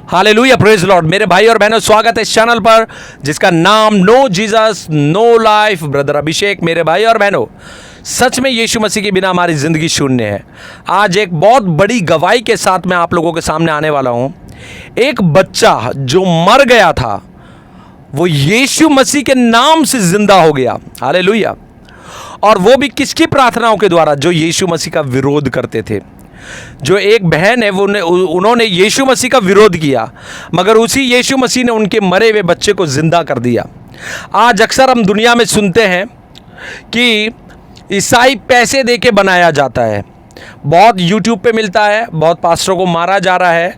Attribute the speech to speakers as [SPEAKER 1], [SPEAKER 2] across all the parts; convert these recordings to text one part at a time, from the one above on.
[SPEAKER 1] Hallelujah, praise Lord. मेरे भाई और बहनों, स्वागत है इस चैनल पर जिसका नाम no Jesus no life. Brother Abhishek. मेरे भाई और बहनों, सच में यीशु मसीह के बिना हमारी ज़िंदगी शून्य है। आज एक बहुत बड़ी गवाही के साथ मैं आप लोगों के सामने आने वाला हूँ। एक बच्चा जो मर गया था वो यीशु मसीह के नाम से जिंदा हो गया। हालेलुया। और वो भी किसकी प्रार्थनाओं के द्वारा? जो यीशु मसीह का विरोध करते थे। जो एक बहन है वो उन्होंने यीशु मसीह का विरोध किया, मगर उसी यीशु मसीह ने उनके मरे हुए बच्चे को जिंदा कर दिया। आज अक्सर हम दुनिया में सुनते हैं कि ईसाई पैसे देके बनाया जाता है। बहुत यूट्यूब पे मिलता है, बहुत पास्टरों को मारा जा रहा है,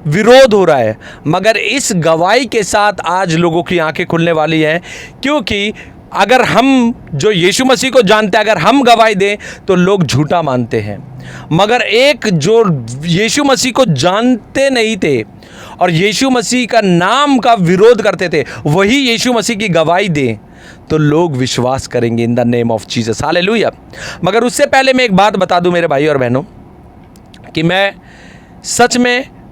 [SPEAKER 1] विरोध हो रहा है। मगर इस गवाही के साथ आज लोगों की आंखें खुलने वाली हैं, क्योंकि अगर हम जो यीशु मसीह को जानते हैं, अगर हम गवाही दें तो लोग झूठा मानते हैं। मगर एक जो यीशु मसीह को जानते नहीं थे और यीशु मसीह का नाम का विरोध करते थे, वही यीशु मसीह की गवाही दें तो लोग विश्वास करेंगे इन the name of Jesus. Hallelujah. मगर उससे पहले मैं एक बात बता दूं मेरे भाई और बहनों कि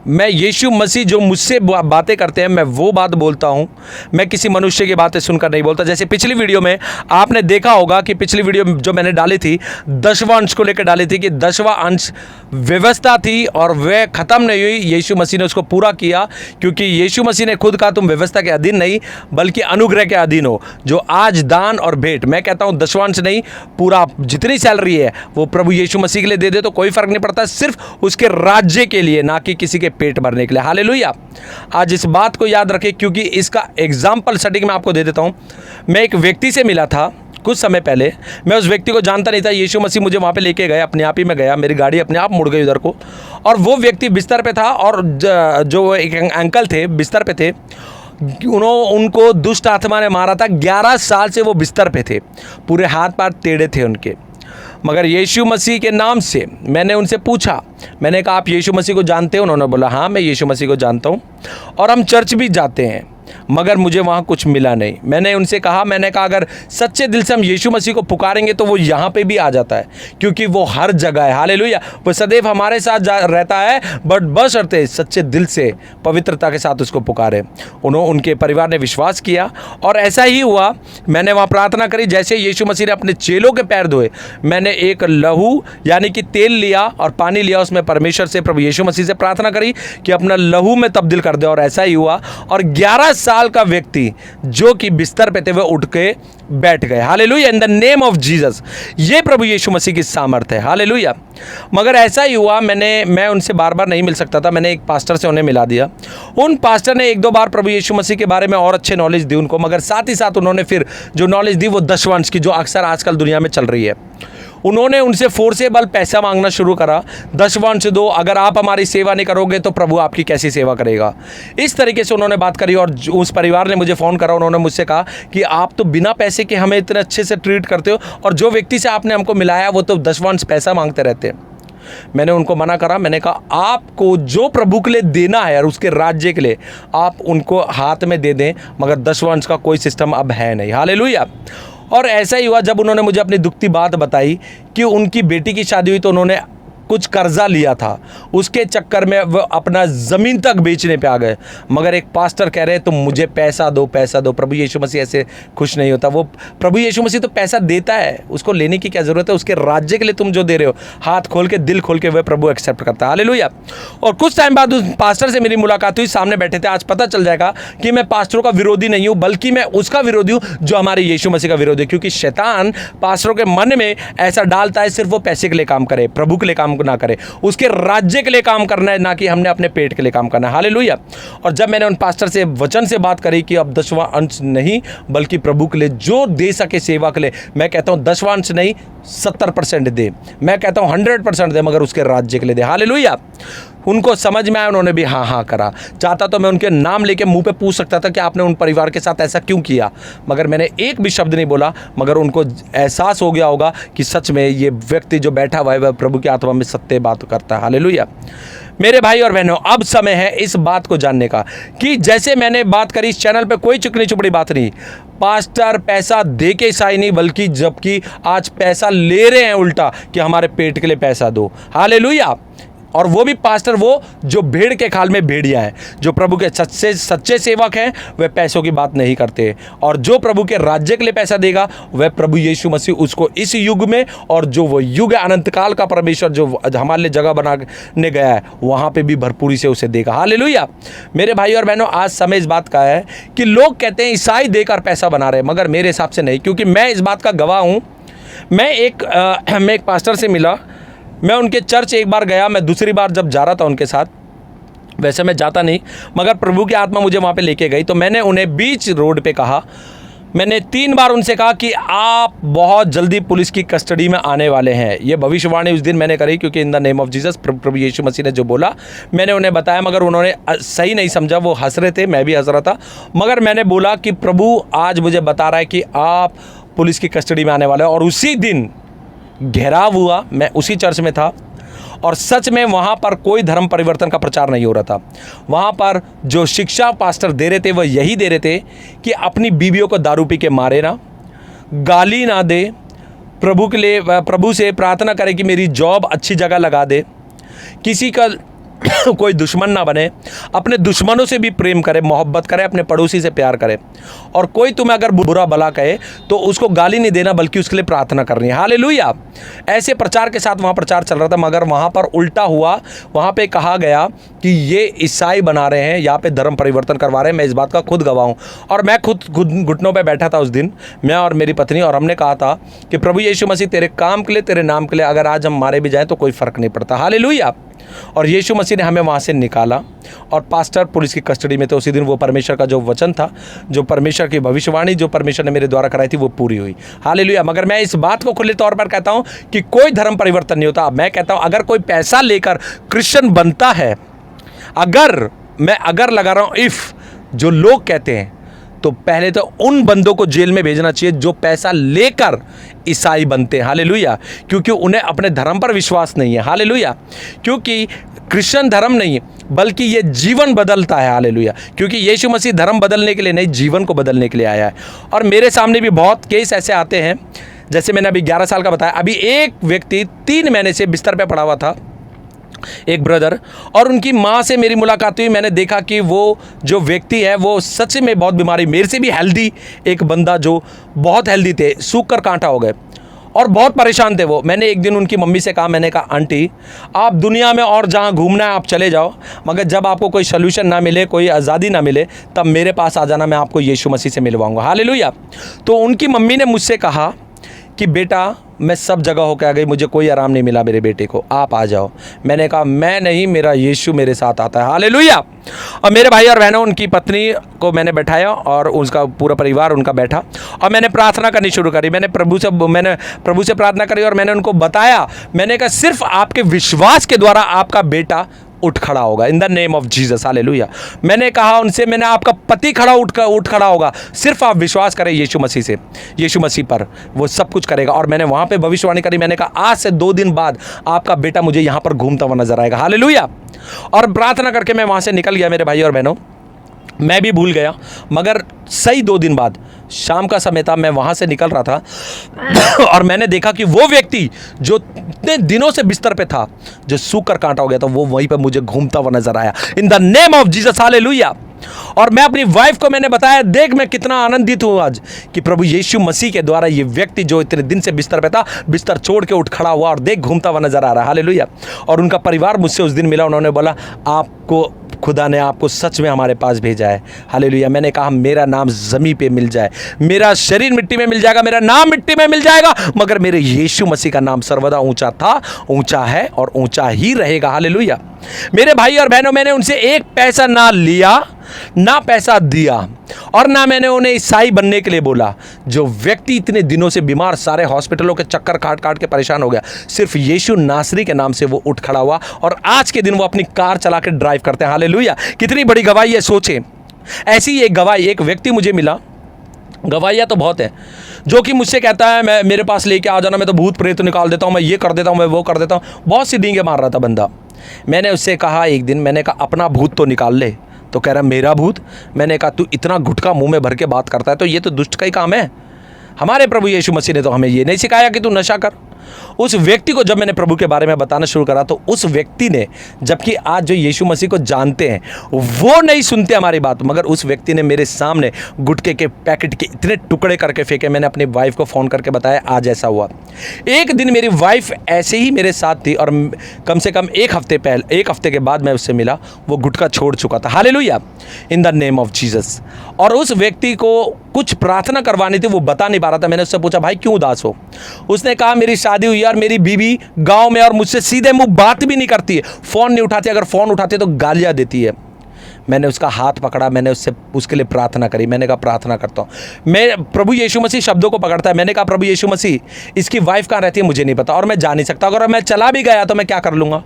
[SPEAKER 1] मैं यीशु मसीह जो मुझसे बातें करते हैं, मैं वो बात बोलता हूँ। मैं किसी मनुष्य की बातें सुनकर नहीं बोलता। जैसे पिछली वीडियो में आपने देखा होगा कि पिछली वीडियो जो मैंने डाली थी, 10वां अंश को लेकर डाली थी कि 10वां अंश व्यवस्था थी और वह ख़त्म नहीं हुई। यीशु मसीह ने उसको पूरा किया, क्योंकि यीशु मसीह ने खुद कहा तुम व्यवस्था के अधीन नहीं बल्कि अनुग्रह के अधीन हो। जो आज दान और भेंट, मैं कहता हूँ 10वां अंश नहीं, पूरा जितनी सैलरी है वो प्रभु यीशु मसीह के लिए दे दे तो कोई फ़र्क नहीं पड़ता, सिर्फ उसके राज्य के लिए, ना कि किसी के पेट भरने के लिए। हालेलुया। आज इस बात को याद रखें, क्योंकि इसका एग्जाम्पल सटीक मैं आपको दे देता हूं। मैं एक व्यक्ति से मिला था कुछ समय पहले। मैं उस व्यक्ति को जानता नहीं था। यीशु मसीह मुझे वहां पे लेके गए, अपने आप ही मैं गया, मेरी गाड़ी अपने आप मुड़ गई उधर को। और वो व्यक्ति बिस्तर पे था और जो एक अंकल थे बिस्तर पे थे, उनको दुष्ट आत्मा ने मारा था। 11 साल से वो बिस्तर पे थे, पूरे हाथ पैर टेढ़े थे उनके। मगर यीशु मसीह के नाम से मैंने उनसे पूछा, मैंने कहा आप यीशु मसीह को जानते हो? उन्होंने बोला हाँ मैं यीशु मसीह को जानता हूँ और हम चर्च भी जाते हैं, मगर मुझे वहाँ कुछ मिला नहीं। मैंने उनसे कहा, मैंने कहा अगर सच्चे दिल से हम यीशु मसीह को पुकारेंगे तो वो यहाँ पे भी आ जाता है, क्योंकि वो हर जगह है। हालेलुया। वो सदैव हमारे साथ रहता है, बट बशर्ते सच्चे दिल से पवित्रता के साथ उसको पुकारे। उनके परिवार ने विश्वास किया और ऐसा ही हुआ। मैंने वहाँ प्रार्थना करी। जैसे यीशु मसीह ने अपने चेलों के पैर धोए, मैंने एक लहू यानी कि तेल लिया और पानी लिया, उसमें परमेश्वर से, प्रभु यीशु मसीह से प्रार्थना करी कि अपना लहू में तब्दील कर दे। और ऐसा ही हुआ। और 11 साल का व्यक्ति जो कि बिस्तर पे थे वह उठ के बैठ गए। Hallelujah. In the name of Jesus. ये प्रभु यीशु मसीह की सामर्थ है। हालेलुया। मगर ऐसा ही हुआ, मैं उनसे बार बार नहीं मिल सकता था। मैंने एक पास्टर से उन्हें मिला दिया। उन पास्टर ने 1-2 बार प्रभु यीशु मसीह के बारे में और अच्छे नॉलेज दी उनको, मगर साथ ही साथ उन्होंने फिर जो नॉलेज दी वो 10वां अंश की, जो अक्सर आजकल दुनिया में चल रही है। उन्होंने उनसे फोर्सेबल पैसा मांगना शुरू करा। 10वां अंश दो, अगर आप हमारी सेवा नहीं करोगे तो प्रभु आपकी कैसी सेवा करेगा। इस तरीके से उन्होंने बात करी। और उस परिवार ने मुझे फ़ोन करा। उन्होंने मुझसे कहा कि आप तो बिना पैसे के हमें इतने अच्छे से ट्रीट करते हो, और जो व्यक्ति से आपने हमको मिलाया वो तो 10वां अंश पैसा मांगते रहते हैं। मैंने उनको मना करा। मैंने कहा आपको जो प्रभु के लिए देना है और उसके राज्य के लिए आप उनको हाथ में दे दें, मगर 10वां अंश का कोई सिस्टम अब है नहीं। हालेलुया। और ऐसा ही हुआ जब उन्होंने मुझे अपनी दुखती बात बताई कि उनकी बेटी की शादी हुई तो उन्होंने कुछ कर्जा लिया था, उसके चक्कर में वो अपना ज़मीन तक बेचने पे आ गए। मगर एक पास्टर कह रहे तुम मुझे पैसा दो, पैसा दो। प्रभु यीशु मसीह ऐसे खुश नहीं होता। वो प्रभु यीशु मसीह तो पैसा देता है, उसको लेने की क्या ज़रूरत है? उसके राज्य के लिए तुम जो दे रहे हो, हाथ खोल के, दिल खोल के, वह प्रभु एक्सेप्ट करता है। हालेलुया। और कुछ टाइम बाद उस पास्टर से मेरी मुलाकात हुई, सामने बैठे थे। आज पता चल जाएगा कि मैं पास्टरों का विरोधी नहीं हूँ, बल्कि मैं उसका विरोधी हूँ जो हमारे यीशु मसीह का विरोधी है। क्योंकि शैतान पास्टरों के मन में ऐसा डालता है सिर्फ वो पैसे के लिए काम करे, प्रभु के लिए काम ना करे, उसके राज्य के लिए काम करना है, ना कि हमने अपने पेट के लिए काम करना है। हालेलुया। और जब मैंने उन पास्टर से वचन से बात करी कि अब 10वां अंश नहीं बल्कि प्रभु के लिए जो दे सके सेवा के लिए, मैं कहता हूं 10वां अंश नहीं 70% दे, मैं कहता हूं 100% दे, मगर उसके राज्य के लिए दे। हालेलुया। उनको समझ में आया, उन्होंने भी हाँ हाँ करा। चाहता तो मैं उनके नाम लेके मुंह पे पूछ सकता था कि आपने उन परिवार के साथ ऐसा क्यों किया, मगर मैंने एक भी शब्द नहीं बोला। मगर उनको एहसास हो गया होगा कि सच में ये व्यक्ति जो बैठा हुआ है वह प्रभु की आत्मा में सत्य बात करता है। हालेलुया। मेरे भाई और बहनों, अब समय है इस बात को जानने का कि जैसे मैंने बात करी, इस चैनल पे कोई चुकनी चुपड़ी बात नहीं। पास्टर पैसा दे के ईसाई नहीं, बल्कि जबकि आज पैसा ले रहे हैं उल्टा कि हमारे पेट के लिए पैसा दो। हालेलुया। और वो भी पास्टर वो जो भेड़ के खाल में भेड़िया है। जो प्रभु के सच्चे सेवक हैं वे पैसों की बात नहीं करते, और जो प्रभु के राज्य के लिए पैसा देगा वह प्रभु यीशु मसीह उसको इस युग में, और जो वो युग है अनंत काल का परमेश्वर जो हमारे लिए जगह बनाने गया है वहाँ पे भी भरपूरी से उसे देगा। हालेलुया। मेरे भाई और बहनों, आज समय इस बात का है कि लोग कहते हैं ईसाई देकर पैसा बना रहे हैं, मगर मेरे हिसाब से नहीं, क्योंकि मैं इस बात का गवाह हूँ। मैं एक पास्टर से मिला, मैं उनके चर्च एक बार गया, मैं दूसरी बार जब जा रहा था उनके साथ, वैसे मैं जाता नहीं मगर प्रभु की आत्मा मुझे वहाँ पे लेके गई, तो मैंने उन्हें बीच रोड पे कहा, मैंने 3 बार उनसे कहा कि आप बहुत जल्दी पुलिस की कस्टडी में आने वाले हैं। ये भविष्यवाणी उस दिन मैंने करी, क्योंकि in the name of Jesus प्रभु यीशु मसीह ने जो बोला मैंने उन्हें बताया, मगर उन्होंने सही नहीं समझा, वो हंस रहे थे, मैं भी हंस रहा था। मगर मैंने बोला कि प्रभु आज मुझे बता रहा है कि आप पुलिस की कस्टडी में आने वाले हैं, और उसी दिन घेराव हुआ। मैं उसी चर्च में था और सच में वहाँ पर कोई धर्म परिवर्तन का प्रचार नहीं हो रहा था। वहाँ पर जो शिक्षा पास्टर दे रहे थे वह यही दे रहे थे कि अपनी बीवियों को दारू पी के मारे ना, गाली ना दे, प्रभु के लिए प्रभु से प्रार्थना करे कि मेरी जॉब अच्छी जगह लगा दे, किसी का कोई दुश्मन ना बने, अपने दुश्मनों से भी प्रेम करे, मोहब्बत करे, अपने पड़ोसी से प्यार करे, और कोई तुम्हें अगर बुरा भला कहे तो उसको गाली नहीं देना बल्कि उसके लिए प्रार्थना करनी है। हालेलुया। ऐसे प्रचार के साथ वहाँ प्रचार चल रहा था, मगर वहाँ पर उल्टा हुआ। वहाँ पे कहा गया कि ये ईसाई बना रहे हैं, यहाँ पे धर्म परिवर्तन करवा रहे हैं। मैं इस बात का खुद गवाह हूँ, और मैं खुद घुटनों पर बैठा था उस दिन, मैं और मेरी पत्नी, और हमने कहा था कि प्रभु यीशु मसीह तेरे काम के लिए, तेरे नाम के लिए अगर आज हम मारे भी जाएँ तो कोई फ़र्क नहीं पड़ता। हालेलुया। और यीशु मसीह ने हमें वहाँ से निकाला, और पास्टर पुलिस की कस्टडी में थे। उसी दिन वो परमेश्वर का जो वचन था, जो परमेश्वर की भविष्यवाणी जो परमेश्वर ने मेरे द्वारा कराई थी, वो पूरी हुई। हालेलुया। मगर मैं इस बात को खुले तौर पर कहता हूँ कि कोई धर्म परिवर्तन नहीं होता। मैं कहता हूँ अगर कोई पैसा लेकर क्रिश्चियन बनता है, अगर लगा रहा हूँ इफ़, जो लोग कहते हैं, तो पहले तो उन बंदों को जेल में भेजना चाहिए जो पैसा लेकर ईसाई बनते हैं। हालेलुया। क्योंकि उन्हें अपने धर्म पर विश्वास नहीं है। हालेलुया। क्योंकि क्रिश्चियन धर्म नहीं बल्कि ये जीवन बदलता है। हालेलुया। क्योंकि यीशु मसीह धर्म बदलने के लिए नहीं, जीवन को बदलने के लिए आया है। और मेरे सामने भी बहुत केस ऐसे आते हैं, जैसे मैंने अभी 11 साल का बताया, अभी एक व्यक्ति 3 महीने से बिस्तर पर पड़ा हुआ था, एक ब्रदर, और उनकी माँ से मेरी मुलाकात हुई। मैंने देखा कि वो जो व्यक्ति है वो सच में बहुत बीमारी, मेरे से भी हेल्दी एक बंदा, जो बहुत हेल्दी थे, सूख कर कांटा हो गए और बहुत परेशान थे वो। मैंने एक दिन उनकी मम्मी से कहा, मैंने कहा आंटी आप दुनिया में और जहाँ घूमना है आप चले जाओ, मगर जब आपको कोई सोल्यूशन ना मिले, कोई आज़ादी ना मिले, तब मेरे पास आ जाना, मैं आपको यीशु मसीह से मिलवाऊंगा। हालेलुया। तो उनकी मम्मी ने मुझसे कहा कि बेटा मैं सब जगह होकर आ गई, मुझे कोई आराम नहीं मिला मेरे बेटे को, आप आ जाओ। मैंने कहा मैं नहीं, मेरा यीशु मेरे साथ आता है। हालेलुया। और मेरे भाई और बहनों, उनकी पत्नी को मैंने बैठाया और उसका पूरा परिवार उनका बैठा, और मैंने प्रार्थना करनी शुरू करी। मैंने प्रभु से प्रार्थना करी, और मैंने उनको बताया, मैंने कहा सिर्फ आपके विश्वास के द्वारा आपका बेटा उठ खड़ा होगा, इन the name of Jesus. Hallelujah. मैंने कहा उनसे, मैंने आपका पति उठ खड़ा होगा, सिर्फ आप विश्वास करें यीशु मसीह से, यीशु मसीह पर, वो सब कुछ करेगा। और मैंने वहाँ पे भविष्यवाणी करी, मैंने कहा आज से 2 दिन बाद आपका बेटा मुझे यहाँ पर घूमता हुआ नजर आएगा। हालेलुया। और प्रार्थना करके मैं वहाँ से निकल गया। मेरे भाई और बहनों, मैं भी भूल गया, मगर सही 2 दिन बाद शाम का समय था, मैं वहाँ से निकल रहा था और मैंने देखा कि वो व्यक्ति जो इतने दिनों से बिस्तर पे था, जो सूख कर कांटा हो गया था, वो वहीं पर मुझे घूमता हुआ नजर आया, इन the name of Jesus. Hallelujah. और मैं अपनी वाइफ को मैंने बताया, देख मैं कितना आनंदित हूँ आज कि प्रभु यीशु मसीह के द्वारा ये व्यक्ति जो इतने दिन से बिस्तर पे था, बिस्तर छोड़ के उठ खड़ा हुआ और देख घूमता हुआ नजर आ रहा है। हालेलुया। और उनका परिवार मुझसे उस दिन मिला, उन्होंने बोला आपको खुदा ने आपको सच में हमारे पास भेजा है। हालेलुया। मैंने कहा मेरा नाम ज़मीन पे मिल जाए, मेरा शरीर मिट्टी में मिल जाएगा, मेरा नाम मिट्टी में मिल जाएगा, मगर मेरे यीशु मसीह का नाम सर्वदा ऊंचा था, ऊंचा है और ऊंचा ही रहेगा। हालेलुया। मेरे भाई और बहनों, मैंने उनसे एक पैसा ना लिया, ना पैसा दिया, और ना मैंने उन्हें ईसाई बनने के लिए बोला। जो व्यक्ति इतने दिनों से बीमार, सारे हॉस्पिटलों के चक्कर काट काट के परेशान हो गया, सिर्फ यीशु नासरी के नाम से वो उठ खड़ा हुआ, और आज के दिन वो अपनी कार चला के ड्राइव करते हैं। हालेलुया। कितनी बड़ी गवाही है, सोचें। ऐसी एक गवाही, एक व्यक्ति मुझे मिला, गवाहियाँ तो बहुत है, जो कि मुझसे कहता है मैं मेरे पास लेके आ जाना, मैं तो भूत प्रेत निकाल देता हूँ, मैं ये कर देता हूँ, मैं वो कर देता हूँ। बहुत सी डींगे मार रहा था बंदा। मैंने उससे कहा एक दिन, मैंने कहा अपना भूत तो निकाल ले। तो कह रहा मेरा भूत। मैंने कहा तू इतना गुटखा मुंह में भर के बात करता है तो ये तो दुष्ट का ही काम है। हमारे प्रभु यीशु मसीह ने तो हमें ये नहीं सिखाया कि तू नशा कर, उस व्यक्ति को जब मैंने प्रभु के बारे में बताना शुरू करा तो उस व्यक्ति ने, जबकि आज जो यीशु मसीह को जानते हैं वो नहीं सुनते हमारी बात, मगर उस व्यक्ति ने मेरे सामने गुटके के पैकेट के इतने टुकड़े करके फेंके। मैंने अपनी वाइफ को फ़ोन करके बताया आज ऐसा हुआ। एक दिन मेरी वाइफ ऐसे ही मेरे साथ थी और कम से कम एक हफ्ते के बाद मैं उससे मिला, वो गुटखा छोड़ चुका था। Hallelujah, in the name of Jesus. और उस व्यक्ति को कुछ प्रार्थना करवानी थी, वो बता नहीं पा रहा था। मैंने उससे पूछा भाई क्यों उदास हो? उसने कहा मेरी शादी हुई और मेरी बीवी गांव में और मुझसे सीधे मुंह बात भी नहीं करती है, फ़ोन नहीं उठाती, अगर फ़ोन उठाती है तो गालियां देती है। मैंने उसका हाथ पकड़ा, मैंने उसके लिए प्रार्थना करी। मैंने कहा प्रार्थना करता हूँ। मैं प्रभु यीशु मसीह शब्दों को पकड़ता है। मैंने कहा प्रभु यीशु मसीह, इसकी वाइफ कहाँ रहती है मुझे नहीं पता और मैं जा नहीं सकता, अगर मैं चला भी गया तो मैं क्या कर लूँगा?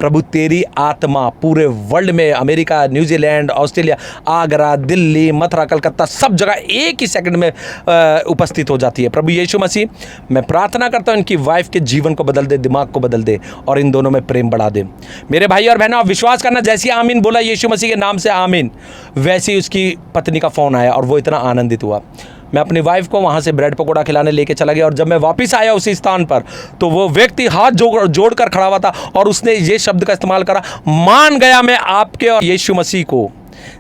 [SPEAKER 1] प्रभु तेरी आत्मा पूरे वर्ल्ड में, America, New Zealand, Australia, Agra, Delhi, Mathura, Calcutta, सब जगह एक ही सेकंड में उपस्थित हो जाती है। प्रभु यीशु मसीह, मैं प्रार्थना करता हूँ इनकी वाइफ के जीवन को बदल दे, दिमाग को बदल दे और इन दोनों में प्रेम बढ़ा दे। मेरे भाई और बहनों, आप विश्वास करना, जैसे आमीन बोला यीशु मसीह के नाम से आमीन, वैसे ही उसकी पत्नी का फ़ोन आया और वो इतना आनंदित हुआ। मैं अपनी वाइफ को वहाँ से ब्रेड पकौड़ा खिलाने लेके चला गया और जब मैं वापस आया उसी स्थान पर तो वो व्यक्ति हाथ जोड़ कर खड़ा हुआ था और उसने ये शब्द का इस्तेमाल करा, मान गया मैं आपके और यीशु मसीह को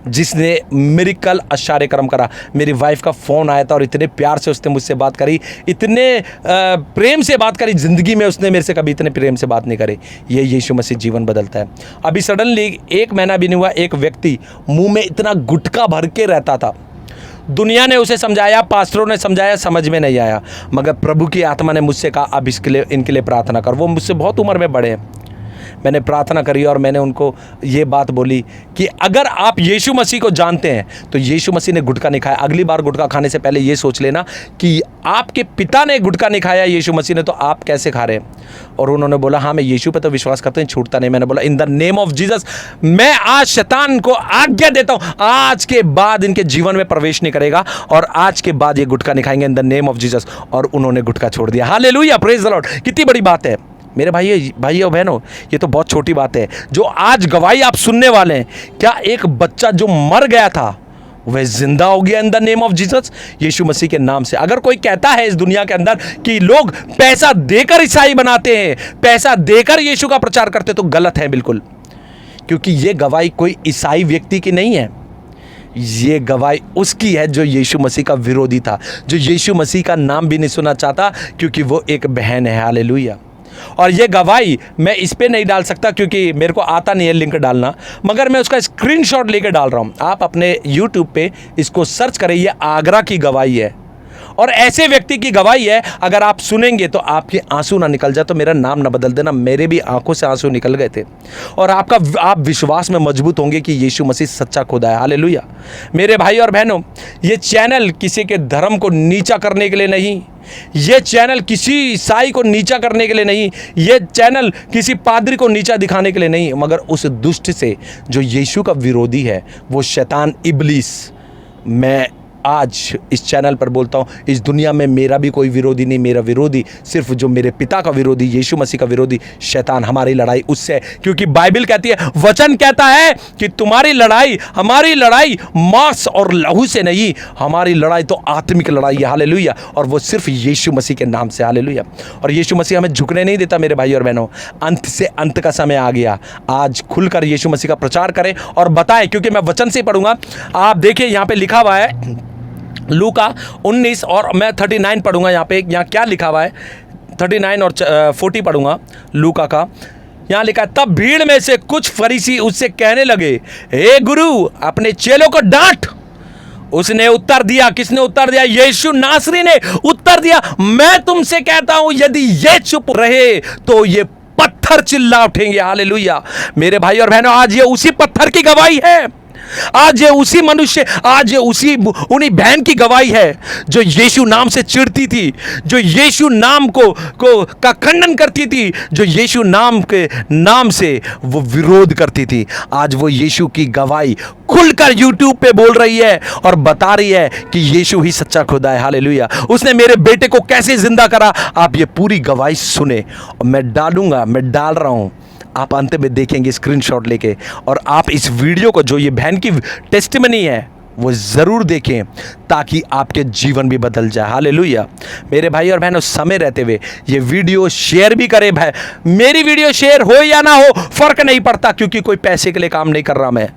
[SPEAKER 1] जिसने मिरेकल आश्चर्य कर्म करा। मेरी वाइफ का फ़ोन आया था और इतने प्यार से उसने मुझसे बात करी, इतने प्रेम से बात करी, ज़िंदगी में उसने मेरे से कभी इतने प्रेम से बात नहीं करी। ये यीशु मसीह जीवन बदलता है। अभी सडनली 1 महीना भी नहीं हुआ, एक व्यक्ति मुंह में इतना गुटखा भर के रहता था। दुनिया ने उसे समझाया, पास्टरों ने समझाया, समझ में नहीं आया, मगर प्रभु की आत्मा ने मुझसे कहा अब इनके लिए प्रार्थना कर। वो मुझसे बहुत उम्र में बड़े हैं। मैंने प्रार्थना करी और मैंने उनको ये बात बोली कि अगर आप यीशु मसीह को जानते हैं तो यीशु मसीह ने गुटखा नहीं खाया। अगली बार गुटखा खाने से पहले ये सोच लेना कि आपके पिता ने गुटखा नहीं खाया यीशु मसीह ने, तो आप कैसे खा रहे हैं? और उन्होंने बोला हाँ मैं यीशु पे तो विश्वास करता हूँ, छूटता नहीं। मैंने बोला इन द नेम ऑफ जीसस, मैं आज शैतान को आज्ञा देता हूँ, आज के बाद इनके जीवन में प्रवेश नहीं करेगा और आज के बाद ये गुटखा नहीं खाएंगे इन द नेम ऑफ जीसस। और उन्होंने गुटखा छोड़ दिया। Hallelujah, praise the Lord. कितनी बड़ी बात है मेरे भाई और बहनों, ये तो बहुत छोटी बात है जो आज गवाही आप सुनने वाले हैं। क्या एक बच्चा जो मर गया था वह जिंदा हो गया in the name of Jesus, यीशु मसीह के नाम से। अगर कोई कहता है इस दुनिया के अंदर कि लोग पैसा देकर ईसाई बनाते हैं, पैसा देकर यीशु का प्रचार करते, तो गलत है बिल्कुल, क्योंकि ये गवाही कोई ईसाई व्यक्ति की नहीं है, ये गवाही उसकी है जो यीशु मसीह का विरोधी था, जो यीशु मसीह का नाम भी नहीं सुनना चाहता, क्योंकि वो एक बहन है। हालेलुया। और ये गवाही मैं इस पे नहीं डाल सकता क्योंकि मेरे को आता नहीं है लिंक डालना, मगर मैं उसका स्क्रीनशॉट लेके डाल रहा हूँ। आप अपने YouTube पे इसको सर्च करें, ये आगरा की गवाही है और ऐसे व्यक्ति की गवाही है। अगर आप सुनेंगे तो आपके आंसू ना निकल जाए, तो मेरा नाम ना बदल देना। मेरे भी आंखों से आंसू निकल गए थे और आप विश्वास में मजबूत होंगे कि यीशु मसीह सच्चा खुदा है। हालेलुया। मेरे भाई और बहनों, ये चैनल किसी के धर्म को नीचा करने के लिए नहीं, ये चैनल किसी ईसाई को नीचा करने के लिए नहीं, ये चैनल किसी पादरी को नीचा दिखाने के लिए नहीं, मगर उस दुष्ट से जो यीशु का विरोधी है, वो शैतान इब्लीस। मैं आज इस चैनल पर बोलता हूँ, इस दुनिया में मेरा भी कोई विरोधी नहीं, मेरा विरोधी सिर्फ जो मेरे पिता का विरोधी, यीशु मसीह का विरोधी शैतान। हमारी लड़ाई उससे है, क्योंकि बाइबल कहती है, वचन कहता है कि तुम्हारी लड़ाई, हमारी लड़ाई मांस और लहू से नहीं, हमारी लड़ाई तो आत्मिक लड़ाई है। हालेलुया। और वो सिर्फ यीशु मसीह के नाम से। हालेलुया। और यीशु मसीह हमें झुकने नहीं देता। मेरे भाई और बहनों, अंत से अंत का समय आ गया। आज खुलकर यीशु मसीह का प्रचार करें और बताएं, क्योंकि मैं वचन से पढ़ूंगा। आप देखिए यहाँ पे लिखा हुआ है लूका 19 और मैं 39 पढ़ूंगा। यहाँ पे यहाँ क्या लिखा हुआ है, 39 और 40 पढ़ूंगा लूका का। यहाँ लिखा है, तब भीड़ में से कुछ फरीसी उससे कहने लगे, हे गुरु, अपने चेलों को डांट। उसने उत्तर दिया, किसने उत्तर दिया? यीशु नासरी ने उत्तर दिया, मैं तुमसे कहता हूं यदि ये चुप रहे तो ये पत्थर चिल्ला उठेंगे। हालेलुया। मेरे भाई और बहनों, आज ये उसी पत्थर की गवाही है, आज ये उसी मनुष्य, आज ये उसी उन्हीं बहन की गवाही है जो यीशु नाम से चिढ़ती थी, जो यीशु नाम का खंडन करती थी, जो यीशु नाम से वो विरोध करती थी। आज वो यीशु की गवाही खुलकर YouTube पे बोल रही है और बता रही है कि यीशु ही सच्चा खुदा है। हालेलुया। उसने मेरे बेटे को कैसे जिंदा करा, आप ये पूरी गवाही सुने। और मैं डाल रहा हूं, आप अंत में देखेंगे स्क्रीनशॉट लेके। और आप इस वीडियो को, जो ये बहन की टेस्टिमनी है, वो ज़रूर देखें ताकि आपके जीवन भी बदल जाए। हालेलुया। मेरे भाई और बहनों, समय रहते हुए ये वीडियो शेयर भी करें। भाई, मेरी वीडियो शेयर हो या ना हो फ़र्क नहीं पड़ता, क्योंकि कोई पैसे के लिए काम नहीं कर रहा मैं।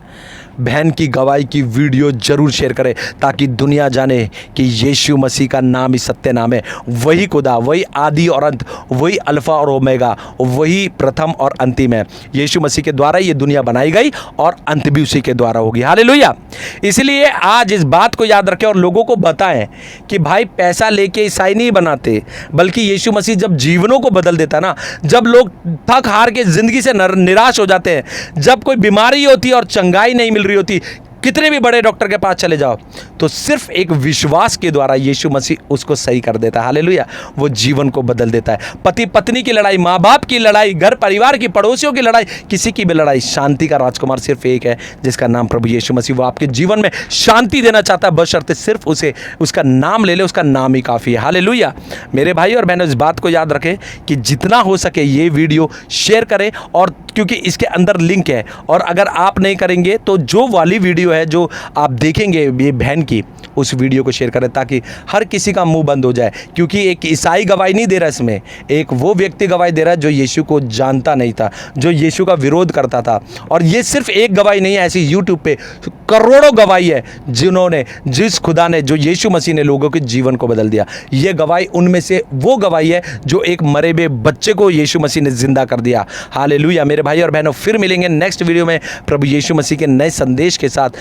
[SPEAKER 1] बहन की गवाही की वीडियो जरूर शेयर करें ताकि दुनिया जाने कि यीशु मसीह का नाम ही सत्य नाम है। वही खुदा, वही आदि और अंत, वही अल्फा और ओमेगा, वही प्रथम और अंतिम है। यीशु मसीह के द्वारा ये दुनिया बनाई गई और अंत भी उसी के द्वारा होगी। हालेलुया। इसलिए आज इस बात को याद रखें और लोगों को बताएं कि भाई पैसा लेके ईसाई नहीं बनाते, बल्कि यीशु मसीह जब जीवनों को बदल देता ना, जब लोग थक हार के ज़िंदगी से निराश हो जाते हैं, जब कोई बीमारी होती है और चंगाई नहीं मिल रही होती, कितने भी बड़े डॉक्टर के पास चले जाओ, तो सिर्फ एक विश्वास के द्वारा यीशु मसीह उसको सही कर देता है। हालेलुया। वो जीवन को बदल देता है। पति पत्नी की लड़ाई, माँ बाप की लड़ाई, घर परिवार की, पड़ोसियों की लड़ाई, किसी की भी लड़ाई, शांति का राजकुमार सिर्फ एक है जिसका नाम प्रभु यीशु मसीह। वो आपके जीवन में शांति देना चाहता है, बशर्ते सिर्फ उसे उसका नाम ले ले, उसका नाम ही काफ़ी है। हालेलुया। मेरे भाई और बहनों, इस बात को याद रखें कि जितना हो सके ये वीडियो शेयर करें, और क्योंकि इसके अंदर लिंक है, और अगर आप नहीं करेंगे तो जो वाली वीडियो है जो आप देखेंगे ये बहन की, उस वीडियो को शेयर करें ताकि हर किसी का मुंह बंद हो जाए। क्योंकि एक ईसाई गवाही नहीं दे रहा इसमें, एक वो व्यक्ति गवाही दे रहा है जो यीशु को जानता नहीं था, जो यीशु का विरोध करता था। और ये सिर्फ एक गवाही नहीं है, ऐसी यूट्यूब पे करोड़ों गवाही है जिन्होंने, जिस खुदा ने, जो यीशु मसीह ने लोगों के जीवन को बदल दिया। ये गवाही उनमें से वो गवाही है जो एक मरे हुए बच्चे को यीशु मसीह ने जिंदा कर दिया। हालेलुया। मेरे भाई और बहनों, फिर मिलेंगे नेक्स्ट वीडियो में प्रभु यीशु मसीह के नए संदेश के साथ।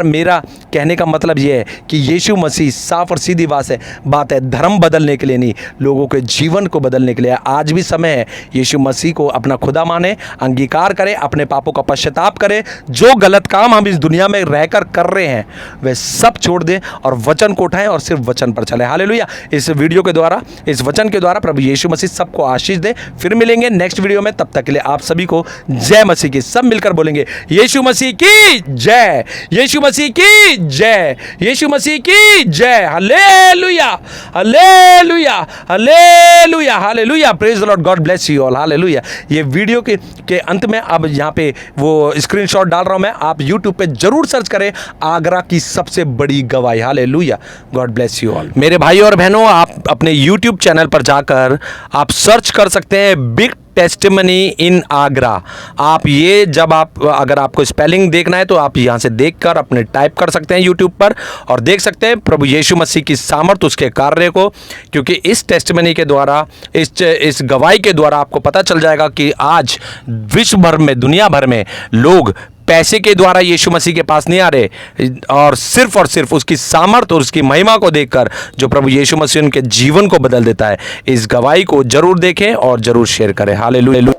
[SPEAKER 1] मेरा कहने का मतलब यह है कि यीशु मसीह साफ और सीधी बात है, धर्म बदलने के लिए नहीं, लोगों के जीवन को बदलने के लिए। आज भी समय है, यीशु मसीह को अपना खुदा माने, अंगीकार करें, अपने पापों का पश्चाताप करें, जो गलत काम हम इस दुनिया में रहकर कर रहे हैं वह सब छोड़ दें और वचन को उठाएं और सिर्फ वचन पर चलें। हालेलुया। इस वीडियो के द्वारा, इस वचन के द्वारा प्रभु यीशु मसीह सबको आशीष दे। फिर मिलेंगे नेक्स्ट वीडियो में, तब तक के लिए आप सभी को जय मसीह की। सब मिलकर बोलेंगे यीशु मसीह की जय, यीशु मसीह की जय, यीशु मसीह की जय। Hallelujah, hallelujah, hallelujah, hallelujah. Praise the Lord, God bless you all. Hallelujah. ये वीडियो के अंत में अब यहाँ पे वो स्क्रीनशॉट डाल रहा हूं मैं, आप यूट्यूब पे जरूर सर्च करें आगरा की सबसे बड़ी गवाही। Hallelujah. God bless you all. मेरे भाई और बहनों, आप अपने यूट्यूब चैनल पर जाकर आप सर्च कर सकते हैं बिग टेस्टिमनी इन आगरा। आप ये अगर आपको स्पेलिंग देखना है तो आप यहाँ से देखकर अपने टाइप कर सकते हैं यूट्यूब पर और देख सकते हैं प्रभु यीशु मसीह की सामर्थ, उसके कार्य को। क्योंकि इस टेस्टिमनी के द्वारा, इस गवाही के द्वारा आपको पता चल जाएगा कि आज विश्व भर में, दुनिया भर में लोग पैसे के द्वारा यीशु मसीह के पास नहीं आ रहे, और सिर्फ उसकी सामर्थ और उसकी महिमा को देखकर जो प्रभु यीशु मसीह उनके जीवन को बदल देता है। इस गवाही को जरूर देखें और जरूर शेयर करें। हालेलुया।